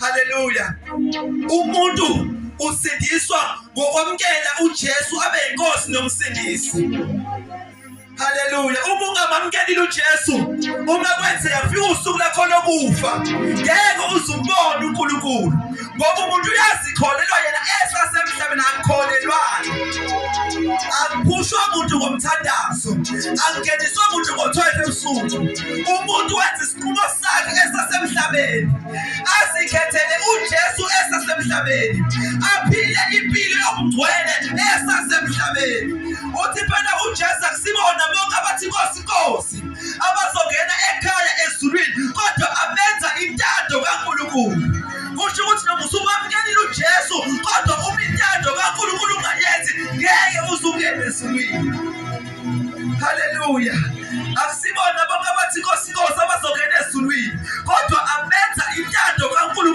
Haleluya. Umuntu usindiswa ngokwamkela uJesu abe inkosi nomsindisi. Haleluya. Uma ungamamkelile uJesu, uma kwenzeka kufika usuku lakho lokufa, ngeke uzumbone uNkulunkulu, ngoba umuntu uyazikholelwa yena esasemhlabeni, akukholelwanga. Akuphushwa umuntu ngomthandazo, akungeniswa umuntu ngo-12 ebusuku. Umuntu wenza isinqumo sakhe esasemhlabeni, azikhethele uJesu esasemhlabeni, aphile impilo yokugcwele esasemhlabeni. Uthi phela uJesu akusibona bonke abathi Nkosi Nkosi abazongena ekhaya ezulwini, kodwa abenza intando kaNkulunkulu. Kusho ukuthi noma usumamkelile uJesu kodwa uma intando kaNkulunkulu ungayenzi, ngeke uzungene ezulwini. Haleluya. Akusibona bonke abathi Nkosi Nkosi abazongena ezulwini, kodwa abenza intando kaNkulunkulu.